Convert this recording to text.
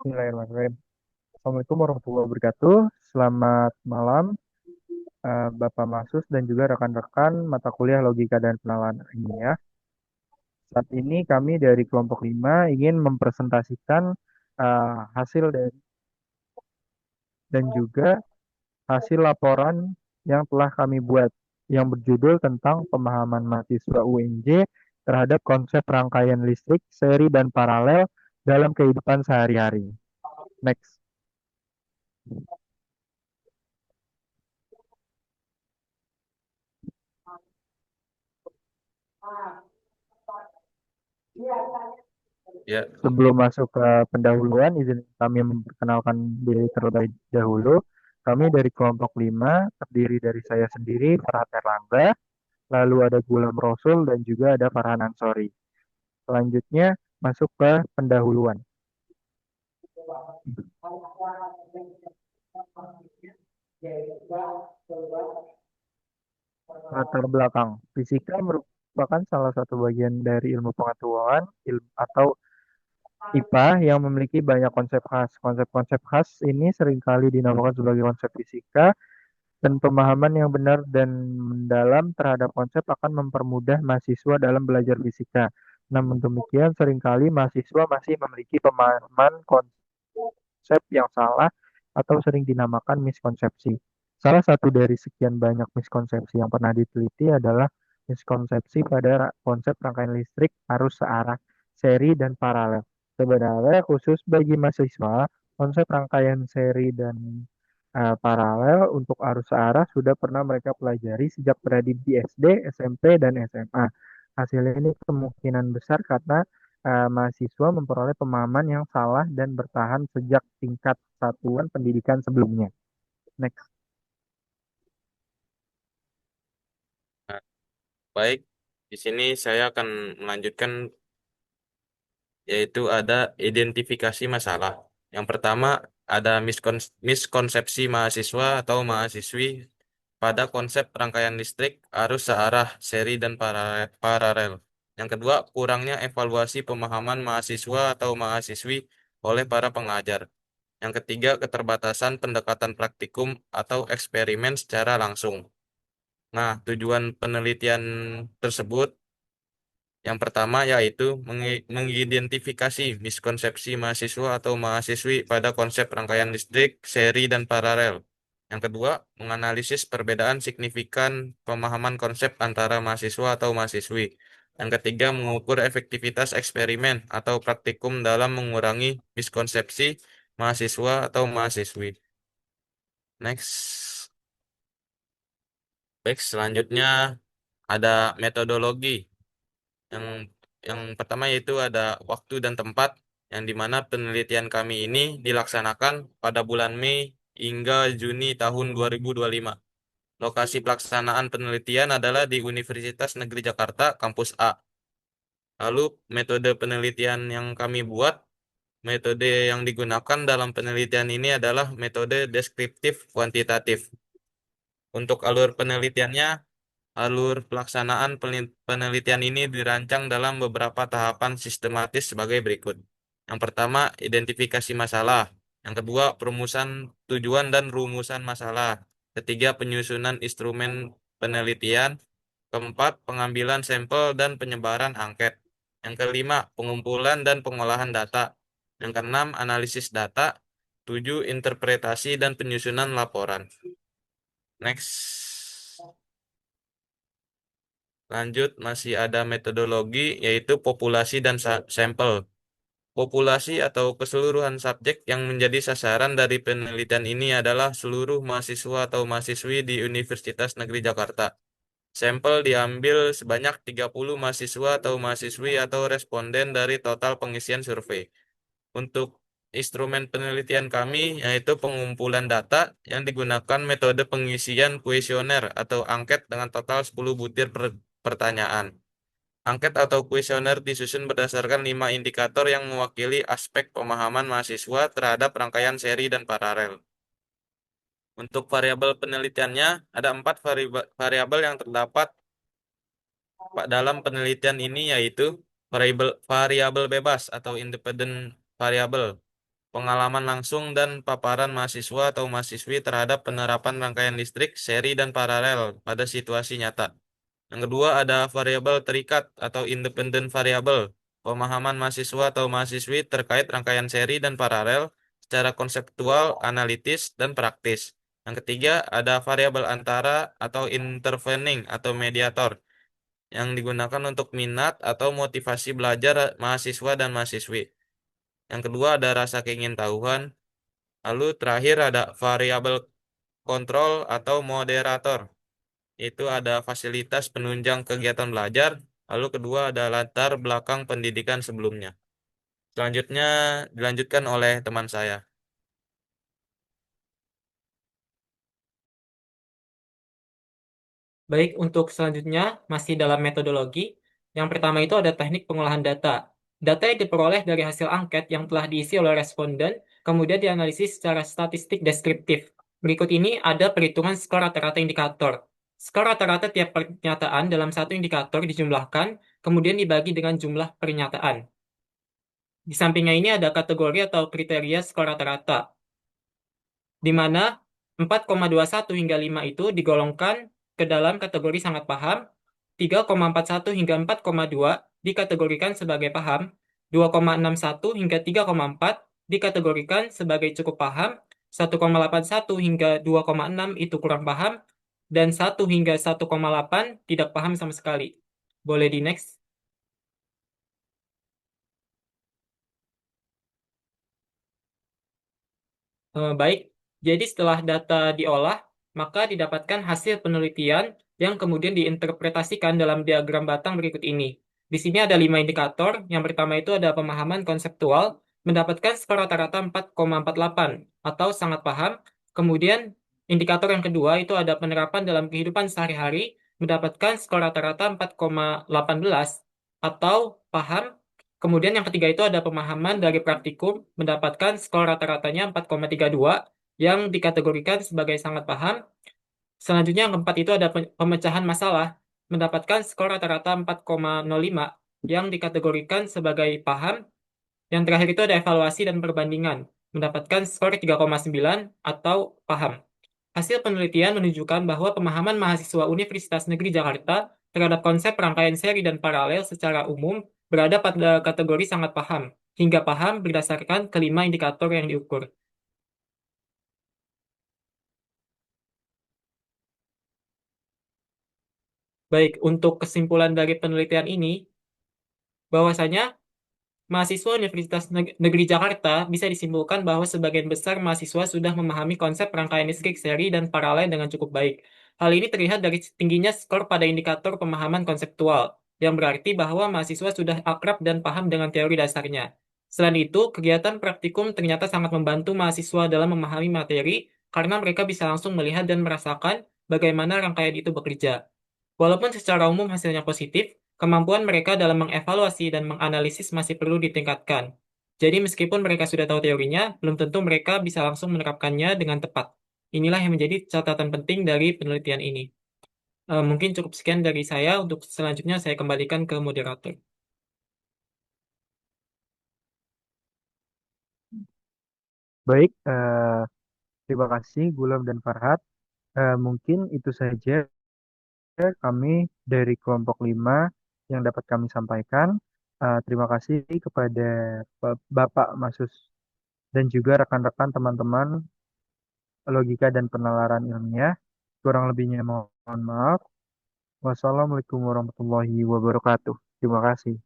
Bismillahirrahmanirrahim. Assalamualaikum warahmatullahi wabarakatuh. Selamat malam, Bapak Masus dan juga rekan-rekan mata kuliah Logika dan Penalaran Ilmiah. Saat ini kami dari kelompok 5 ingin mempresentasikan hasil dan juga hasil laporan yang telah kami buat yang berjudul tentang pemahaman mahasiswa UNJ terhadap konsep rangkaian listrik, seri, dan paralel dalam kehidupan sehari-hari. Next. Ya, Sebelum masuk ke pendahuluan, izin kami memperkenalkan diri terlebih dahulu. Kami dari kelompok 5 terdiri dari saya sendiri, Farhat Erlangga, lalu ada Gulam Rosul, dan juga ada Farhan Ansori. Selanjutnya, masuk ke pendahuluan. Latar belakang. Fisika merupakan salah satu bagian dari ilmu pengetahuan atau IPA yang memiliki banyak konsep khas. Konsep-konsep khas ini seringkali dinamakan sebagai konsep fisika. Dan pemahaman yang benar dan mendalam terhadap konsep akan mempermudah mahasiswa dalam belajar fisika. Namun demikian, seringkali mahasiswa masih memiliki pemahaman konsep yang salah atau sering dinamakan miskonsepsi. Salah satu dari sekian banyak miskonsepsi yang pernah diteliti adalah miskonsepsi pada konsep rangkaian listrik arus searah, seri, dan paralel. Sebenarnya khusus bagi mahasiswa, konsep rangkaian seri dan paralel untuk arus searah sudah pernah mereka pelajari sejak berada di SD, SMP, dan SMA. Hasilnya ini kemungkinan besar karena mahasiswa memperoleh pemahaman yang salah dan bertahan sejak tingkat satuan pendidikan sebelumnya. Next. nah, baik. Di sini saya akan melanjutkan yaitu ada identifikasi masalah. Yang pertama ada miskonsepsi mahasiswa atau mahasiswi pada konsep rangkaian listrik arus searah, seri, dan paralel. Yang kedua, kurangnya evaluasi pemahaman mahasiswa atau mahasiswi oleh para pengajar. Yang ketiga, keterbatasan pendekatan praktikum atau eksperimen secara langsung. Nah, tujuan penelitian tersebut yang pertama yaitu mengidentifikasi miskonsepsi mahasiswa atau mahasiswi pada konsep rangkaian listrik, seri, dan paralel. Yang kedua, menganalisis perbedaan signifikan pemahaman konsep antara mahasiswa atau mahasiswi. Yang ketiga, mengukur efektivitas eksperimen atau praktikum dalam mengurangi miskonsepsi mahasiswa atau mahasiswi. Next. Baik, selanjutnya ada metodologi. Yang yang pertama yaitu ada waktu dan tempat yang dimana penelitian kami ini dilaksanakan pada bulan Mei hingga Juni tahun 2025. Lokasi pelaksanaan penelitian adalah di Universitas Negeri Jakarta, Kampus A. Lalu metode penelitian yang kami buat, metode yang digunakan dalam penelitian ini adalah metode deskriptif kuantitatif. Untuk alur penelitiannya, alur pelaksanaan penelitian ini dirancang dalam beberapa tahapan sistematis sebagai berikut. Yang pertama, identifikasi masalah. Yang kedua, perumusan tujuan dan rumusan masalah. Ketiga, penyusunan instrumen penelitian. Keempat, pengambilan sampel dan penyebaran angket. Yang kelima, pengumpulan dan pengolahan data. Yang keenam, analisis data. Tujuh, interpretasi dan penyusunan laporan. Next. Lanjut, masih ada metodologi yaitu populasi dan sampel. Populasi atau keseluruhan subjek yang menjadi sasaran dari penelitian ini adalah seluruh mahasiswa atau mahasiswi di Universitas Negeri Jakarta. Sampel diambil sebanyak 30 mahasiswa atau mahasiswi atau responden dari total pengisian survei. Untuk instrumen penelitian kami yaitu pengumpulan data yang digunakan metode pengisian kuesioner atau angket dengan total 10 butir pertanyaan. Angket atau kuesioner disusun berdasarkan 5 indikator yang mewakili aspek pemahaman mahasiswa terhadap rangkaian seri dan paralel. Untuk variabel penelitiannya, ada 4 variabel yang terdapat dalam penelitian ini yaitu variabel bebas atau independent variable. pengalaman langsung dan paparan mahasiswa atau mahasiswi terhadap penerapan rangkaian listrik seri dan paralel pada situasi nyata. Yang kedua ada variabel terikat atau independen variabel, pemahaman mahasiswa atau mahasiswi terkait rangkaian seri dan paralel secara konseptual, analitis, dan praktis. Yang ketiga ada variabel antara atau intervening atau mediator yang digunakan untuk minat atau motivasi belajar mahasiswa dan mahasiswi. Yang kedua ada rasa keingintahuan. Lalu terakhir ada variabel kontrol atau moderator. Itu ada fasilitas penunjang kegiatan belajar. Lalu kedua ada latar belakang pendidikan sebelumnya. Selanjutnya dilanjutkan oleh teman saya. Baik, untuk selanjutnya masih dalam metodologi. Yang pertama itu ada teknik pengolahan data. Data yang diperoleh dari hasil angket yang telah diisi oleh responden, kemudian dianalisis secara statistik deskriptif. Berikut ini ada perhitungan skor rata-rata indikator. Skor rata-rata tiap pernyataan dalam satu indikator dijumlahkan, kemudian dibagi dengan jumlah pernyataan. Di sampingnya ini ada kategori atau kriteria skor rata-rata, di mana 4,21 hingga 5 itu digolongkan ke dalam kategori sangat paham, 3,41 hingga 4,2 dikategorikan sebagai paham, 2,61 hingga 3,4 dikategorikan sebagai cukup paham, 1,81 hingga 2,6 itu kurang paham, dan 1 hingga 1,8 tidak paham sama sekali. Boleh di next. Baik, jadi setelah data diolah, maka didapatkan hasil penelitian yang kemudian diinterpretasikan dalam diagram batang berikut ini. Di sini ada 5 indikator. Yang pertama itu ada pemahaman konseptual, mendapatkan skor rata-rata 4,48 atau sangat paham. Kemudian indikator yang kedua itu ada penerapan dalam kehidupan sehari-hari, mendapatkan skor rata-rata 4,18 atau paham. Kemudian yang ketiga itu ada pemahaman dari praktikum, mendapatkan skor rata-ratanya 4,32 yang dikategorikan sebagai sangat paham. Selanjutnya yang keempat itu ada pemecahan masalah, mendapatkan skor rata-rata 4,05 yang dikategorikan sebagai paham. Yang terakhir itu ada evaluasi dan perbandingan, mendapatkan skor 3,9 atau paham. Hasil penelitian menunjukkan bahwa pemahaman mahasiswa Universitas Negeri Jakarta terhadap konsep rangkaian seri dan paralel secara umum berada pada kategori sangat paham, hingga paham berdasarkan kelima indikator yang diukur. Baik, untuk kesimpulan dari penelitian ini, bahwasanya mahasiswa Universitas Negeri Jakarta bisa disimpulkan bahwa sebagian besar mahasiswa sudah memahami konsep rangkaian listrik seri dan paralel dengan cukup baik. Hal ini terlihat dari tingginya skor pada indikator pemahaman konseptual, yang berarti bahwa mahasiswa sudah akrab dan paham dengan teori dasarnya. Selain itu, kegiatan praktikum ternyata sangat membantu mahasiswa dalam memahami materi karena mereka bisa langsung melihat dan merasakan bagaimana rangkaian itu bekerja. Walaupun secara umum hasilnya positif, kemampuan mereka dalam mengevaluasi dan menganalisis masih perlu ditingkatkan. Jadi meskipun mereka sudah tahu teorinya, belum tentu mereka bisa langsung menerapkannya dengan tepat. Inilah yang menjadi catatan penting dari penelitian ini. Mungkin cukup sekian dari saya. Untuk selanjutnya saya kembalikan ke moderator. Baik, terima kasih Gulam dan Farhat. Mungkin itu saja kami dari kelompok 5 yang dapat kami sampaikan. Terima kasih kepada Bapak Masus dan juga rekan-rekan teman-teman logika dan penalaran ilmiah. Kurang lebihnya mohon maaf. Wassalamualaikum warahmatullahi wabarakatuh. Terima kasih.